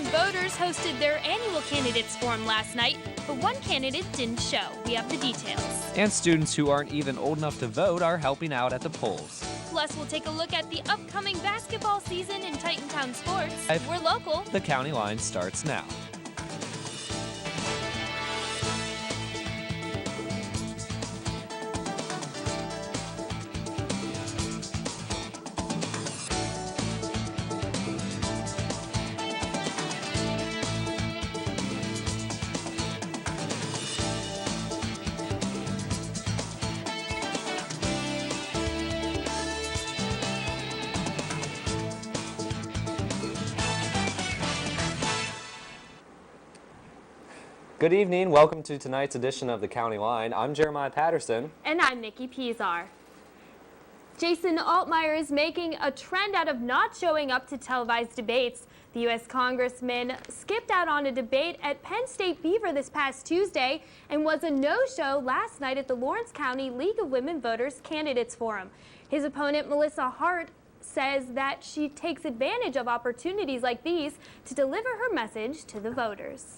voters hosted their annual candidates forum last night, but one candidate didn't show. We have the details. And students who aren't even old enough to vote are helping out at the polls. Plus, we'll take a look at the upcoming basketball season in Titantown sports. We're local. The County Line starts now. Good evening. Welcome to tonight's edition of the County Line. I'm Jeremiah Patterson. And I'm Nikki Pizar. Jason Altmaier is making a trend out of not showing up to televised debates. The U.S. Congressman skipped out on a debate at Penn State Beaver this past Tuesday and was a no-show last night at the Lawrence County League of Women Voters Candidates Forum. His opponent, Melissa Hart, says that she takes advantage of opportunities like these to deliver her message to the voters.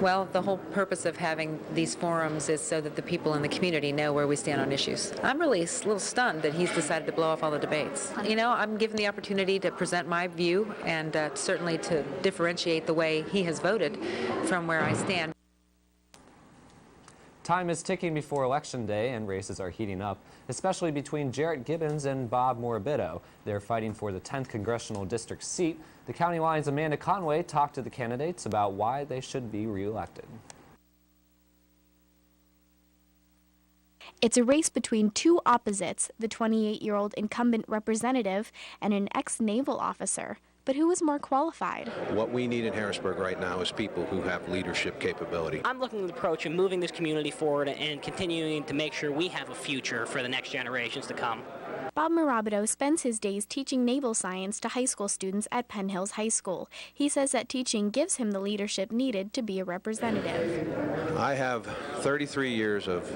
Well, the whole purpose of having these forums is so that the people in the community know where we stand on issues. I'm really a little stunned that he's decided to blow off all the debates. You know, I'm given the opportunity to present my view and certainly to differentiate the way he has voted from where I stand. Time is ticking before Election Day and races are heating up, especially between Jarrett Gibbons and Bob Morabito. They're fighting for the 10th Congressional District seat. The County Line's Amanda Conway talked to the candidates about why they should be reelected. It's a race between two opposites, the 28-year-old incumbent representative and an ex-naval officer. But who is more qualified? What we need in Harrisburg right now is people who have leadership capability. I'm looking at the approach of moving this community forward and continuing to make sure we have a future for the next generations to come. Bob Morabito spends his days teaching naval science to high school students at Penn Hills High School. He says that teaching gives him the leadership needed to be a representative. I have 33 years of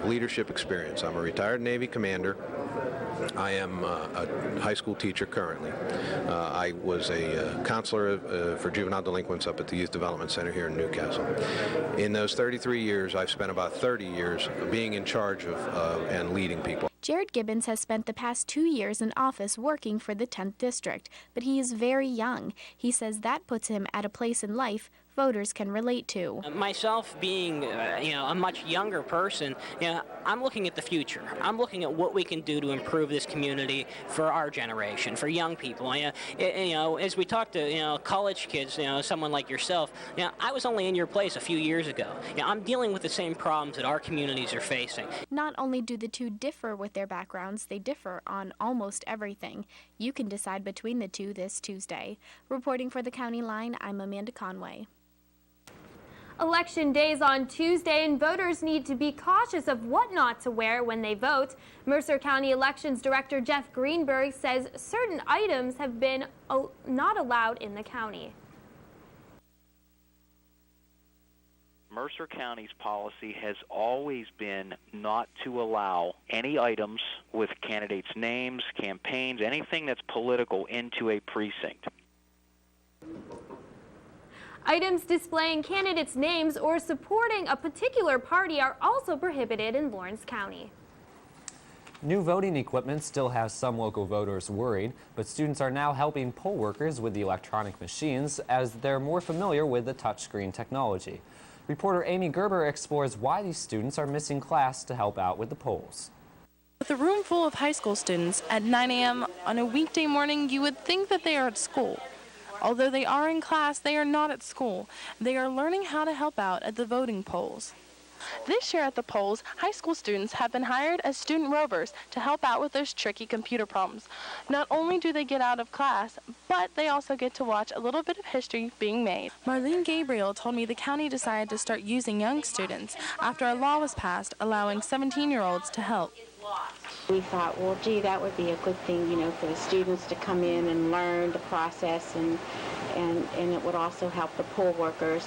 leadership experience. I'm a retired Navy commander. I am a high school teacher currently. I was a counselor for juvenile delinquents up at the Youth Development Center here in Newcastle. In those 33 years, I've spent about 30 years being in charge of and leading people. Jarrett Gibbons has spent the past 2 years in office working for the 10th District, but he is very young. He says that puts him at a place in life voters can relate to. Myself being, a much younger person, I'm looking at the future. I'm looking at what we can do to improve this community for our generation, for young people. As we talk to, college kids, someone like yourself, I was only in your place a few years ago. I'm dealing with the same problems that our communities are facing. Not only do the two differ with their backgrounds, they differ on almost everything. You can decide between the two this Tuesday. Reporting for the County Line, I'm Amanda Conway. Election day is on Tuesday, and voters need to be cautious of what not to wear when they vote. Mercer County Elections Director Jeff Greenberg says certain items have been not allowed in the county. Mercer County's policy has always been not to allow any items with candidates' names, campaigns, anything that's political into a precinct. Items displaying candidates' names or supporting a particular party are also prohibited in Lawrence County. New voting equipment still has some local voters worried, but students are now helping poll workers with the electronic machines as they're more familiar with the touchscreen technology. Reporter Amy Gerber explores why these students are missing class to help out with the polls. With a room full of high school students at 9 a.m. on a weekday morning, you would think that they are at school. Although they are in class, they are not at school. They are learning how to help out at the voting polls. This year at the polls, high school students have been hired as student rovers to help out with those tricky computer problems. Not only do they get out of class, but they also get to watch a little bit of history being made. Marlene Gabriel told me the county decided to start using young students after a law was passed allowing 17-year-olds to help. We thought, well, gee, that would be a good thing, for the students to come in and learn the process, and it would also help the poll workers,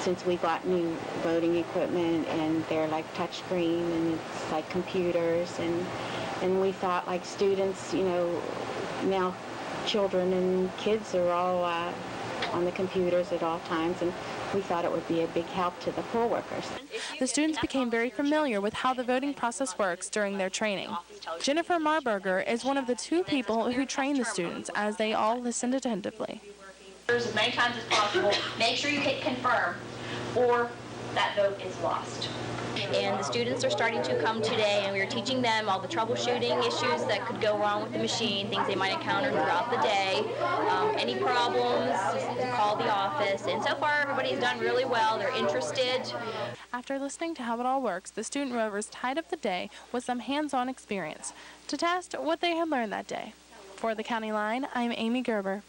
since we got new voting equipment and they're like touchscreen and it's like computers, and we thought like students, now children and kids are all on the computers at all times, and we thought it would be a big help to the poll workers. The students became very familiar with how the voting process works during their training. Jennifer Marburger is one of the 2 people who train the students as they all listened attentively. As many times as possible, make sure you hit confirm or that vote is lost. And the students are starting to come today, and we are teaching them all the troubleshooting issues that could go wrong with the machine, things they might encounter throughout the day, any problems, just call the office. And so far, everybody's done really well. They're interested. After listening to how it all works, the student rovers tied up the day with some hands-on experience to test what they had learned that day. For the County Line, I'm Amy Gerber.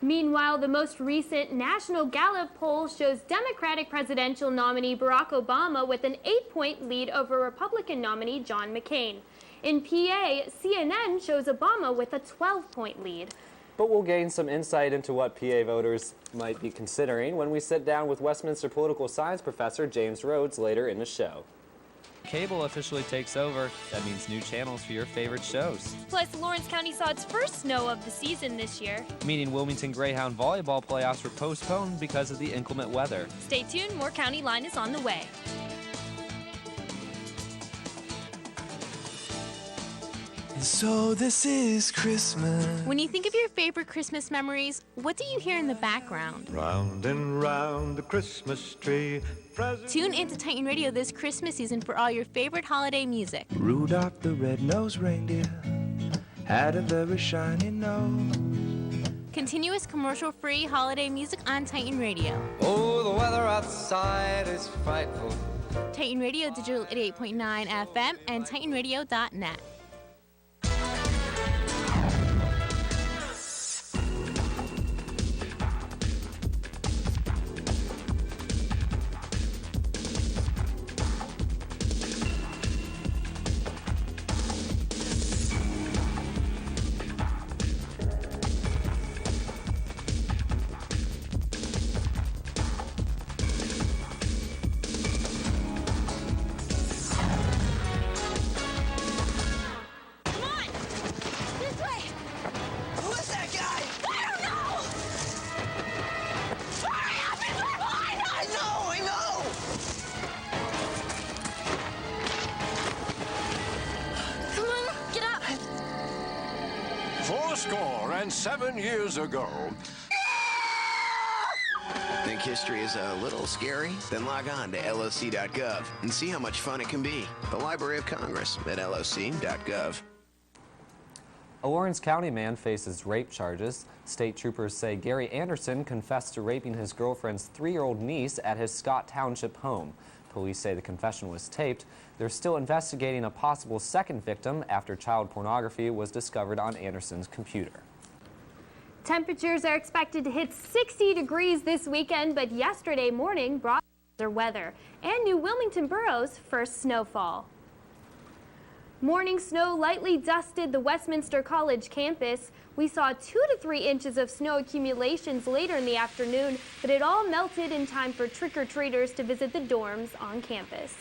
Meanwhile, the most recent National Gallup poll shows Democratic presidential nominee Barack Obama with an 8-point lead over Republican nominee John McCain. In PA, CNN shows Obama with a 12-point lead. But we'll gain some insight into what PA voters might be considering when we sit down with Westminster political science professor James Rhodes later in the show. Cable officially takes over. That means new channels for your favorite shows. Plus, Lawrence County saw its first snow of the season this year. Meaning Wilmington Greyhound volleyball playoffs were postponed because of the inclement weather. Stay tuned, more County Line is on the way. And so this is Christmas. When you think of your favorite Christmas memories, what do you hear in the background? Round and round the Christmas tree. Tune into Titan Radio this Christmas season for all your favorite holiday music. Rudolph the red-nosed reindeer had a very shiny nose. Continuous commercial-free holiday music on Titan Radio. Oh, the weather outside is frightful. Titan Radio Digital 88.9 FM and TitanRadio.net. And 7 years ago. Think history is a little scary? Then log on to LOC.gov and see how much fun it can be. The Library of Congress at LOC.gov. A Lawrence County man faces rape charges. State troopers say Gary Anderson confessed to raping his girlfriend's 3-year-old niece at his Scott Township home. Police say the confession was taped. They're still investigating a possible second victim after child pornography was discovered on Anderson's computer. Temperatures are expected to hit 60 degrees this weekend, but yesterday morning brought their weather and New Wilmington Borough's first snowfall. Morning snow lightly dusted the Westminster College campus. We saw 2 to 3 inches of snow accumulations later in the afternoon, but it all melted in time for trick-or-treaters to visit the dorms on campus.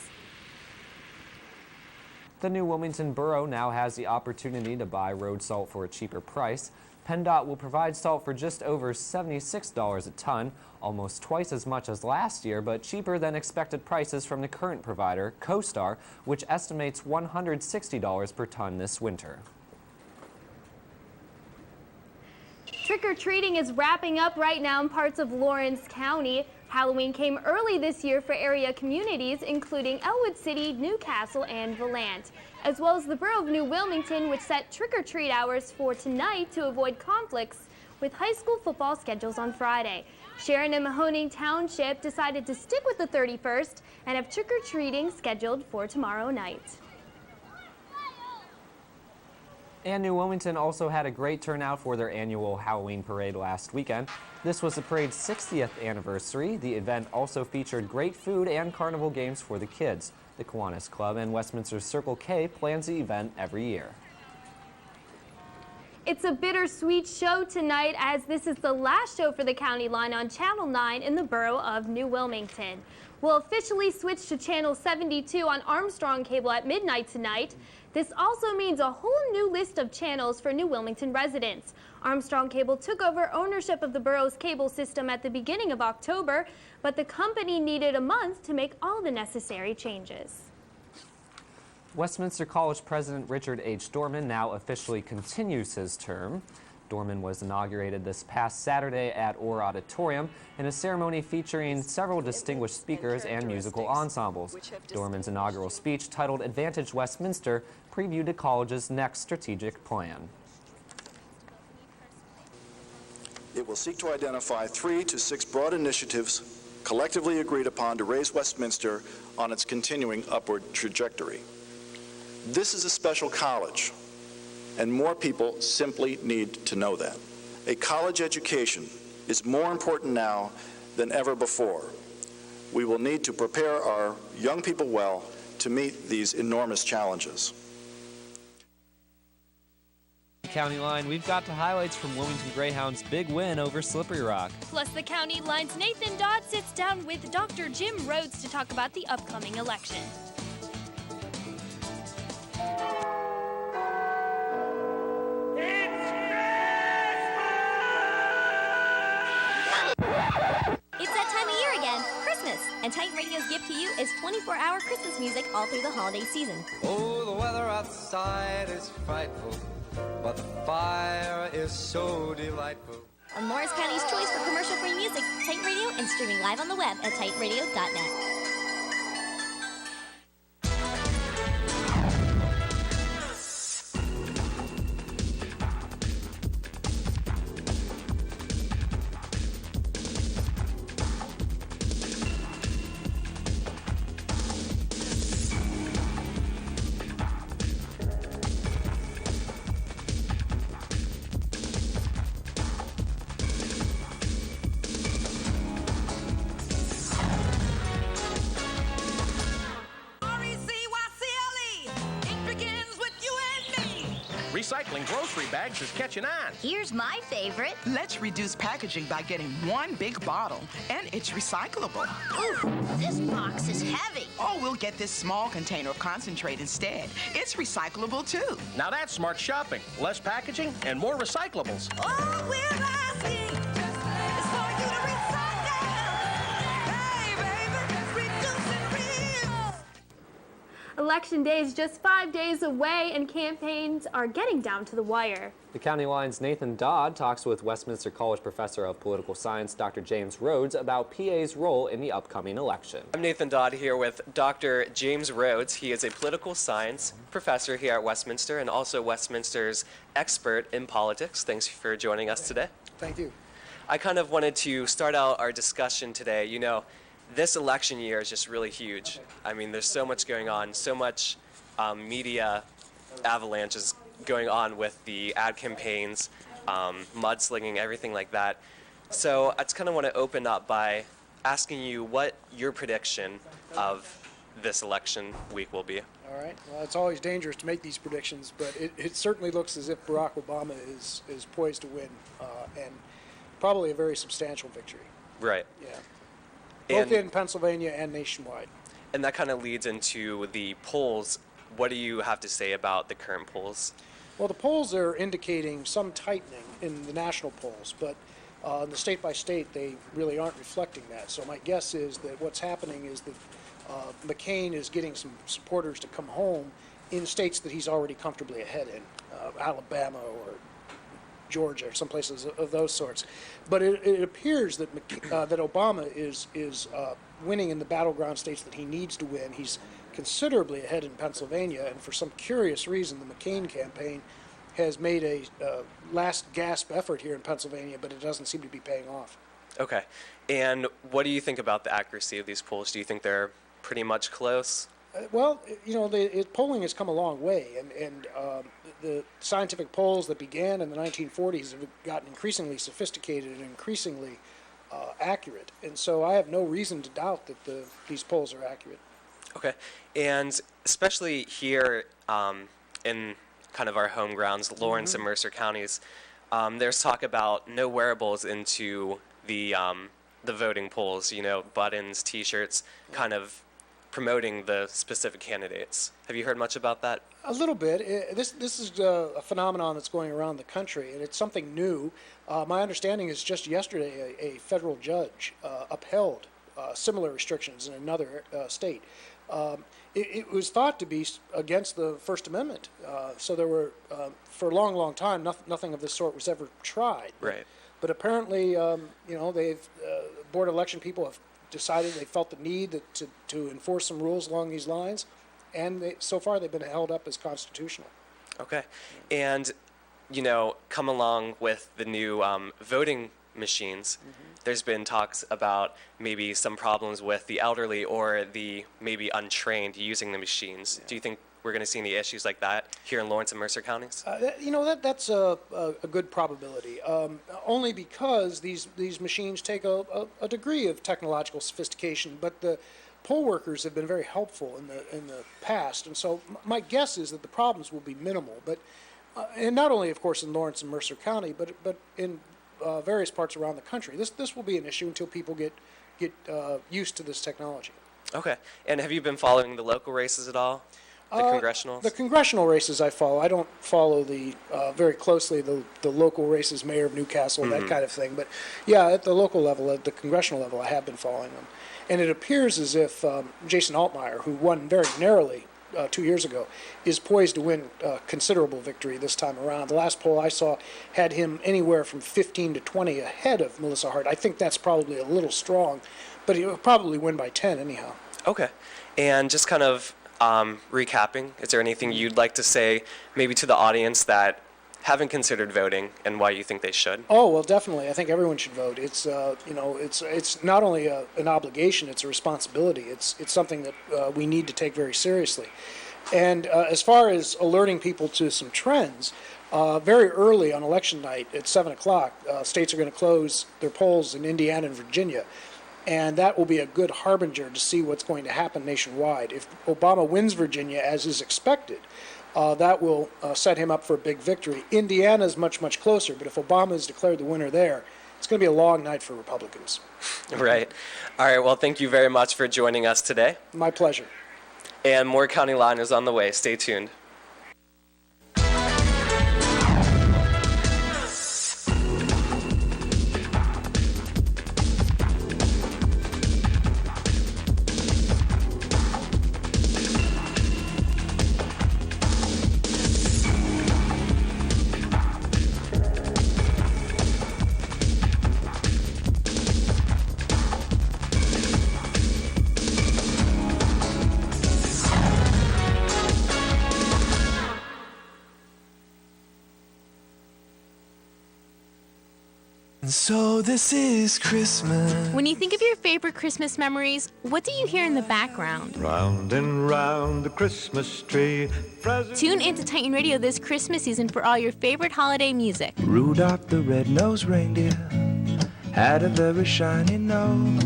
The New Wilmington Borough now has the opportunity to buy road salt for a cheaper price. PennDOT will provide salt for just over $76 a ton, almost twice as much as last year, but cheaper than expected prices from the current provider, CoStar, which estimates $160 per ton this winter. Trick-or-treating is wrapping up right now in parts of Lawrence County. Halloween came early this year for area communities, including Elwood City, Newcastle, and Valant, as well as the borough of New Wilmington, which set trick-or-treat hours for tonight to avoid conflicts with high school football schedules on Friday. Sharon and Mahoning Township decided to stick with the 31st and have trick-or-treating scheduled for tomorrow night. And New Wilmington also had a great turnout for their annual Halloween parade last weekend. This was the parade's 60th anniversary. The event also featured great food and carnival games for the kids. The Kiwanis Club and Westminster's Circle K plans the event every year. It's a bittersweet show tonight, as this is the last show for the County Line on Channel 9 in the borough of New Wilmington. We'll officially switch to Channel 72 on Armstrong Cable at midnight tonight. This also means a whole new list of channels for New Wilmington residents. Armstrong Cable took over ownership of the borough's cable system at the beginning of October, but the company needed a month to make all the necessary changes. Westminster College President Richard H. Dorman now officially continues his term. Dorman was inaugurated this past Saturday at Orr Auditorium in a ceremony featuring several distinguished speakers and musical ensembles. Dorman's inaugural speech, titled Advantage Westminster, previewed the college's next strategic plan. It will seek to identify 3 to 6 broad initiatives collectively agreed upon to raise Westminster on its continuing upward trajectory. This is a special college, and more people simply need to know that. A college education is more important now than ever before. We will need to prepare our young people well to meet these enormous challenges. County Line, we've got the highlights from Wilmington Greyhound's big win over Slippery Rock. Plus, the County Line's Nathan Dodd sits down with Dr. Jim Rhodes to talk about the upcoming election. It's that time of year again, Christmas, and Titan Radio's gift to you is 24-hour Christmas music all through the holiday season. Oh, the weather outside is frightful, but the fire is so delightful. On Morris County's choice for commercial-free music, Titan Radio, and streaming live on the web at titanradio.net. Recycling grocery bags is catching on. Here's my favorite. Let's reduce packaging by getting one big bottle, and it's recyclable. Ooh, this box is heavy. Oh, we'll get this small container of concentrate instead. It's recyclable, too. Now that's smart shopping. Less packaging and more recyclables. All we're asking is for you to recycle. Hey, baby, reduce and reuse. Election Day is just 5 days away, and campaigns are getting down to the wire. The County Line's Nathan Dodd talks with Westminster College Professor of Political Science Dr. James Rhodes about PA's role in the upcoming election. I'm Nathan Dodd here with Dr. James Rhodes. He is a political science professor here at Westminster and also Westminster's expert in politics. Thanks for joining us today. Thank you. I kind of wanted to start out our discussion today. You know, this election year is just really huge. I mean, there's so much going on, so much media avalanches going on with the ad campaigns, mudslinging, everything like that. So I just kind of want to open up by asking you what your prediction of this election week will be. All right. Well, it's always dangerous to make these predictions, but it certainly looks as if Barack Obama is poised to win, and probably a very substantial victory. Right. Yeah. Both And, in Pennsylvania and nationwide. and that kind of leads into the polls. What do you have to say about the current polls? Well, the polls are indicating some tightening in the national polls, but in the state by state, they really aren't reflecting that. So my guess is that what's happening is that McCain is getting some supporters to come home in states that he's already comfortably ahead in, Alabama or Georgia or some places of those sorts. But it appears that that Obama is winning in the battleground states that he needs to win. He's considerably ahead in Pennsylvania, and for some curious reason, the McCain campaign has made a last gasp effort here in Pennsylvania, but it doesn't seem to be paying off. Okay. And what do you think about the accuracy of these polls? Do you think they're pretty much close? Well, you know, polling has come a long way, and the scientific polls that began in the 1940s have gotten increasingly sophisticated and increasingly accurate. And so I have no reason to doubt that these polls are accurate. Okay. And especially here in kind of our home grounds, Lawrence and Mercer counties, there's talk about no wearables into the voting polls, you know, buttons, T-shirts, kind of promoting the specific candidates. Have you heard much about that? A little bit. This is a phenomenon that's going around the country, and it's something new. My understanding is just yesterday a federal judge upheld similar restrictions in another state. It was thought to be against the First Amendment, so there were, for a long, long time, nothing of this sort was ever tried. Right. But apparently, Board of Election people have decided they felt the need to enforce some rules along these lines, and so far they've been held up as constitutional. Okay. And, come along with the new voting machines, there's been talks about maybe some problems with the elderly or the maybe untrained using the machines. Do you think we're going to see any issues like that here in Lawrence and Mercer counties? That's a good probability, only because these machines take a degree of technological sophistication, but the poll workers have been very helpful in the past, and so my guess is that the problems will be minimal. But and not only, of course, in Lawrence and Mercer County, but in various parts around the country. This will be an issue until people get used to this technology. Okay. And have you been following the local races at all? The congressionals? The congressional races I follow. I don't follow very closely the local races, mayor of Newcastle, that kind of thing. But yeah, at the local level, at the congressional level, I have been following them. And it appears as if Jason Altmaier, who won very narrowly 2 years ago, is poised to win considerable victory this time around. The last poll I saw had him anywhere from 15 to 20 ahead of Melissa Hart. I think that's probably a little strong, but he'll probably win by 10 anyhow. Okay. And just kind of recapping, is there anything you'd like to say maybe to the audience that haven't considered voting and why you think they should? Oh, well, definitely. I think everyone should vote. It's it's not only an obligation, it's a responsibility. It's something that we need to take very seriously. And as far as alerting people to some trends, very early on election night at 7 o'clock, states are going to close their polls in Indiana and Virginia. And that will be a good harbinger to see what's going to happen nationwide. If Obama wins Virginia, as is expected, that will set him up for a big victory. Indiana is much, much closer, but if Obama is declared the winner there, it's going to be a long night for Republicans. Right. All right, well, thank you very much for joining us today. My pleasure. And more County Line is on the way. Stay tuned. So this is Christmas. When you think of your favorite Christmas memories, what do you hear in the background? Round and round the Christmas tree. Tune into Titan Radio this Christmas season for all your favorite holiday music. Rudolph the red-nosed reindeer had a very shiny nose.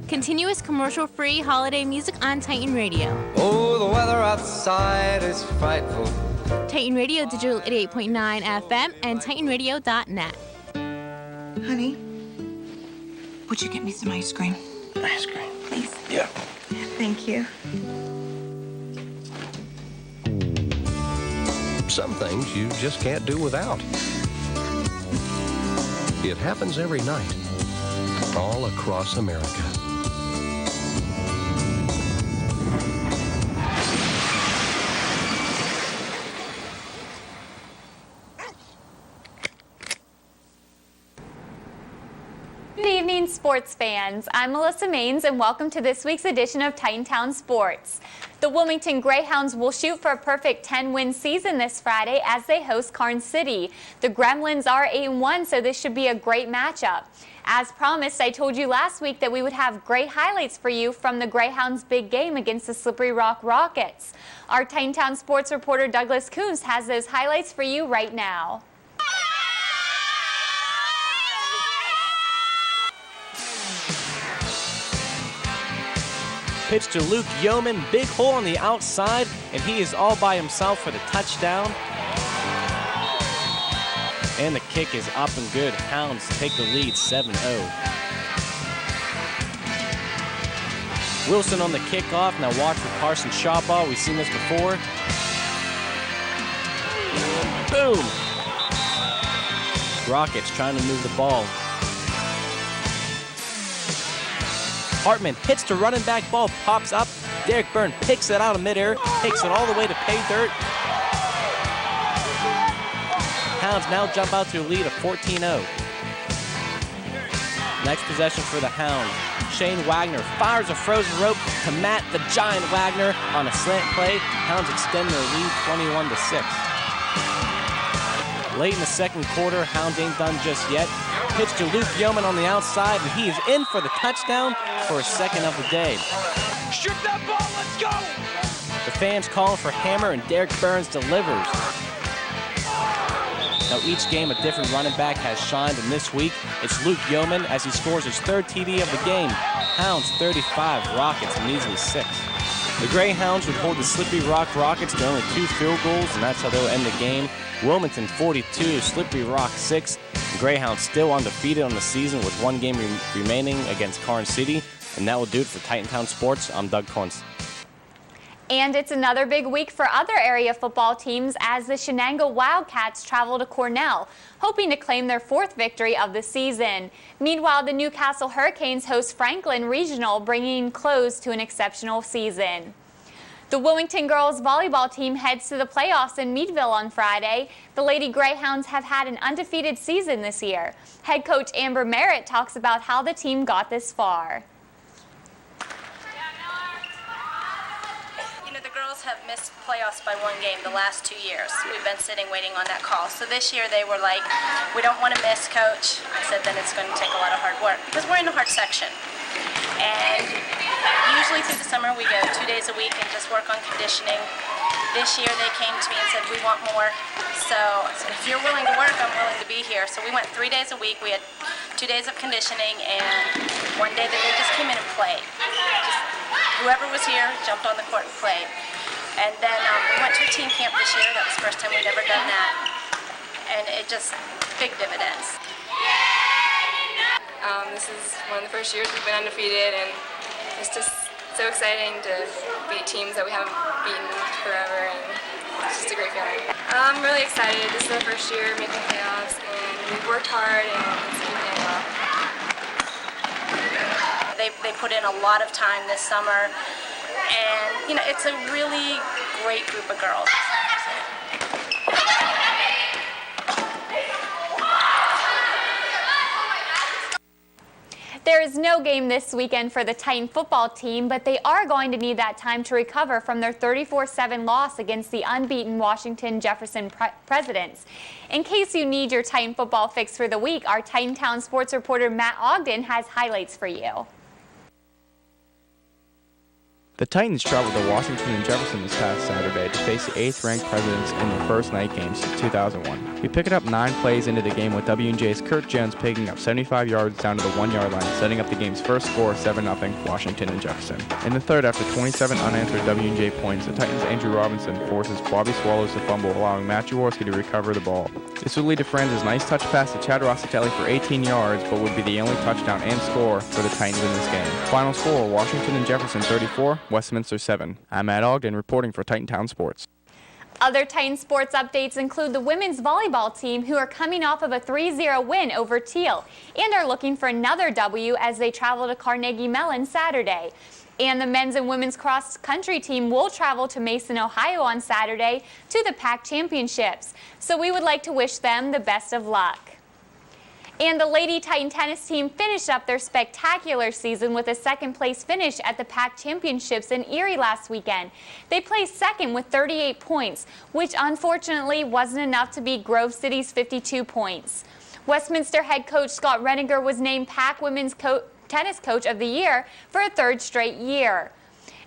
Continuous commercial-free holiday music on Titan Radio. Oh, the weather outside is frightful. Titan Radio Digital 88.9 FM and TitanRadio.net. Honey, would you get me some ice cream? Ice cream? Please. Yeah. Thank you. Some things you just can't do without. It happens every night, all across America. Good evening, sports fans. I'm Melissa Maines, and welcome to this week's edition of Titantown Sports. The Wilmington Greyhounds will shoot for a perfect 10-win season this Friday as they host Karn City. The Gremlins are 8-1, so this should be a great matchup. As promised, I told you last week that we would have great highlights for you from the Greyhounds' big game against the Slippery Rock Rockets. Our Titantown Sports reporter Douglas Coons has those highlights for you right now. Pitch to Luke Yeoman, big hole on the outside, and he is all by himself for the touchdown. And the kick is up and good. Hounds take the lead 7-0. Wilson on the kickoff. Now watch for Carson shot ball. We've seen this before. And boom! Rockets trying to move the ball. Hartman hits the running back, ball pops up. Derek Byrne picks it out of midair, takes it all the way to pay dirt. Hounds now jump out to a lead of 14-0. Next possession for the Hounds. Shane Wagner fires a frozen rope to Matt the Giant Wagner on a slant play. Hounds extend their lead 21-6. Late in the second quarter, Hounds ain't done just yet. Pitch to Luke Yeoman on the outside, and he is in for the touchdown for his second of the day. Strip that ball, let's go! The fans calling for Hammer, and Derek Burns delivers. Now each game a different running back has shined, and this week it's Luke Yeoman as he scores his third TD of the game. Hounds 35, Rockets measly 6. The Greyhounds would hold the Slippery Rock Rockets to only 2 field goals, and that's how they'll end the game. Wilmington 42, Slippery Rock 6. The Greyhounds still undefeated on the season with 1 game remaining against Karn City. And that will do it for Titantown Sports. I'm Doug Kuntz. And it's another big week for other area football teams as the Shenango Wildcats travel to Cornell, hoping to claim their 4th victory of the season. Meanwhile, the Newcastle Hurricanes host Franklin Regional, bringing close to an exceptional season. The Wilmington girls volleyball team heads to the playoffs in Meadville on Friday. The Lady Greyhounds have had an undefeated season this year. Head coach Amber Merritt talks about how the team got this far. You know, the girls have missed playoffs by 1 game the last 2 years. We've been sitting waiting on that call. So this year they were like, we don't want to miss, coach. I said, then it's going to take a lot of hard work because we're in the hard section. And usually through the summer we go 2 days a week and just work on conditioning. This year they came to me and said, we want more. So I said, if you're willing to work, I'm willing to be here. So we went 3 days a week. We had 2 days of conditioning, and 1 day that they just came in and played. Whoever was here jumped on the court and played. And then we went to a team camp this year. That was the first time we'd ever done that. And it just, big dividends. This is one of the first years we've been undefeated, and it's just so exciting to beat teams that we haven't beaten forever, and it's just a great feeling. I'm really excited. This is our first year making playoffs, and we've worked hard, and it's been paying off. They put in a lot of time this summer, and you know, it's a really great group of girls. There is no game this weekend for the Titan football team, but they are going to need that time to recover from their 34-7 loss against the unbeaten Washington Jefferson Presidents. In case you need your Titan football fix for the week, our Titantown sports reporter Matt Ogden has highlights for you. The Titans traveled to Washington and Jefferson this past Saturday to face the 8th-ranked Presidents in their first night game since 2001. We picked it up 9 plays into the game with W&J's Kurt Jones picking up 75 yards down to the 1-yard line, setting up the game's first score 7-0 Washington and Jefferson. In the third, after 27 unanswered W&J points, the Titans' Andrew Robinson forces Bobby Swallows to fumble, allowing Matt Jaworski to recover the ball. This would lead to Franz's nice touch pass to Chad Rossitelli for 18 yards, but would be the only touchdown and score for the Titans in this game. Final score, Washington and Jefferson 34, Westminster 7. I'm Matt Ogden reporting for Titantown Sports. Other Titan sports updates include the women's volleyball team, who are coming off of a 3-0 win over Teal and are looking for another W as they travel to Carnegie Mellon Saturday. And the men's and women's cross-country team will travel to Mason, Ohio on Saturday to the PAC Championships. So we would like to wish them the best of luck. And the Lady Titan tennis team finished up their spectacular season with a second-place finish at the PAC Championships in Erie last weekend. They placed second with 38 points, which unfortunately wasn't enough to beat Grove City's 52 points. Westminster head coach Scott Reniger was named PAC Women's Tennis Coach of the Year for a 3rd straight year.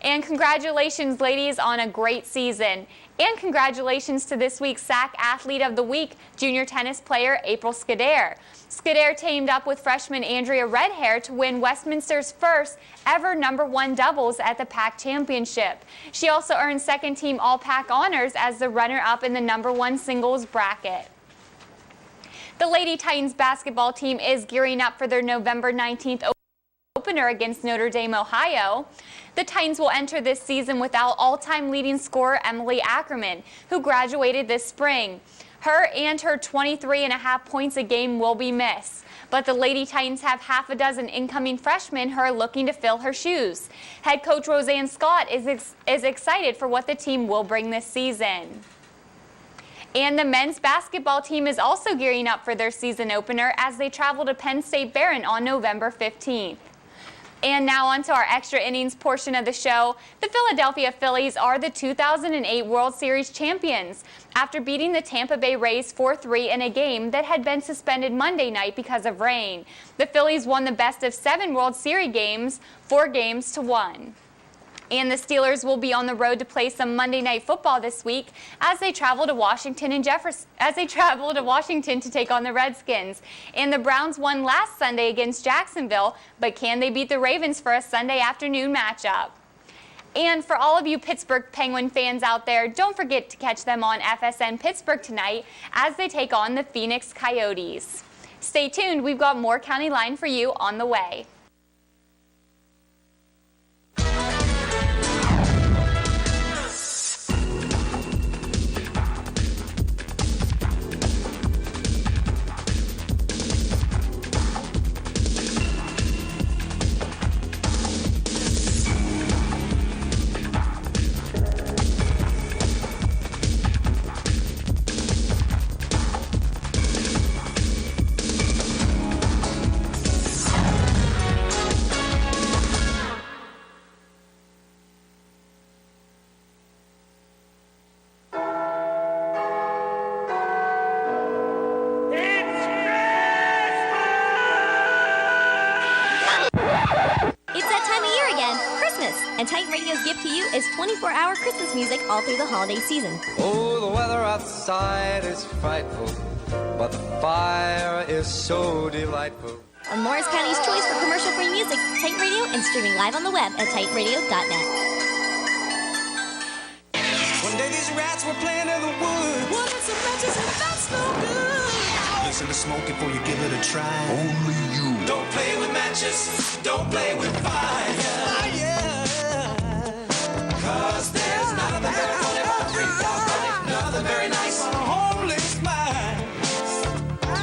And congratulations, ladies, on a great season. And congratulations to this week's SAC Athlete of the Week, junior tennis player April Scudder. Scudder teamed up with freshman Andrea Redhair to win Westminster's first ever #1 doubles at the PAC Championship. She also earned second-team All-PAC honors as the runner-up in the #1 singles bracket. The Lady Titans basketball team is gearing up for their November 19th opener against Notre Dame, Ohio. The Titans will enter this season without all-time leading scorer Emily Ackerman, who graduated this spring. Her and her 23.5 points a game will be missed. But the Lady Titans have half a dozen incoming freshmen who are looking to fill her shoes. Head coach Roseanne Scott is excited for what the team will bring this season. And the men's basketball team is also gearing up for their season opener as they travel to Penn State Barron on November 15th. And now on to our extra innings portion of the show. The Philadelphia Phillies are the 2008 World Series champions after beating the Tampa Bay Rays 4-3 in a game that had been suspended Monday night because of rain. The Phillies won the best of 7 World Series games, 4-1. And the Steelers will be on the road to play some Monday Night Football this week as they travel to Washington to take on the Redskins. And the Browns won last Sunday against Jacksonville, but can they beat the Ravens for a Sunday afternoon matchup? And for all of you Pittsburgh Penguin fans out there, don't forget to catch them on FSN Pittsburgh tonight as they take on the Phoenix Coyotes. Stay tuned, we've got more County Line for you on the way. And Titan Radio's gift to you is 24-hour Christmas music all through the holiday season. Oh, the weather outside is frightful, but the fire is so delightful. On Morris County's choice for commercial-free music, Titan Radio, and streaming live on the web at titanradio.net. One day these rats were playing in the woods. Wanted some matches and that's no good. Listen to smoke before you give it a try. Only you. Don't play with matches. Don't play with fire. Cause there's nothing very funny about nothing very nice on a homeless mind.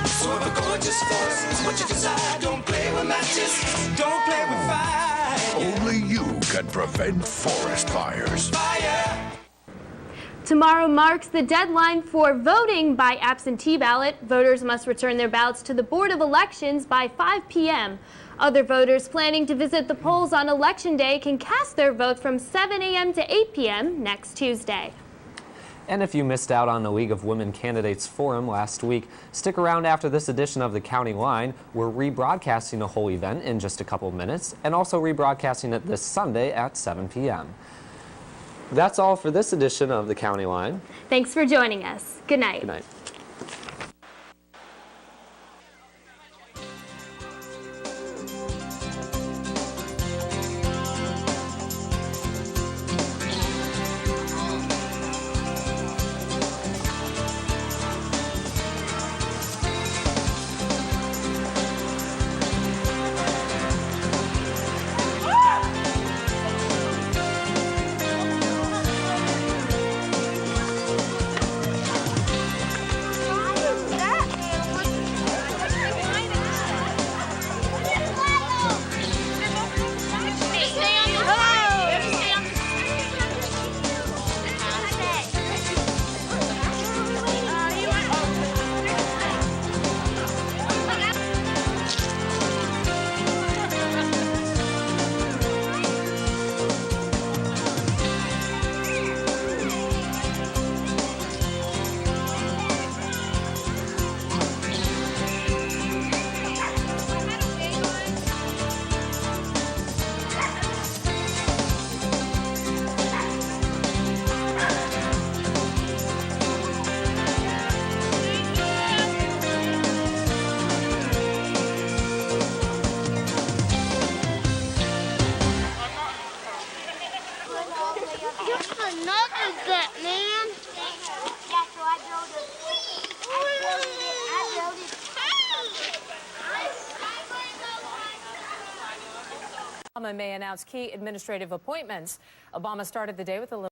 So if a gorgeous force is what you desire, don't play with matches, don't play with fire. Only you can prevent forest fires. Fire! Tomorrow marks the deadline for voting by absentee ballot. Voters must return their ballots to the Board of Elections by 5 p.m. Other voters planning to visit the polls on Election Day can cast their vote from 7 a.m. to 8 p.m. next Tuesday. And if you missed out on the League of Women Candidates Forum last week, stick around after this edition of the County Line. We're rebroadcasting the whole event in just a couple minutes and also rebroadcasting it this Sunday at 7 p.m. That's all for this edition of the County Line. Thanks for joining us. Good night. Good night. Obama may announce key administrative appointments. Obama started the day with a little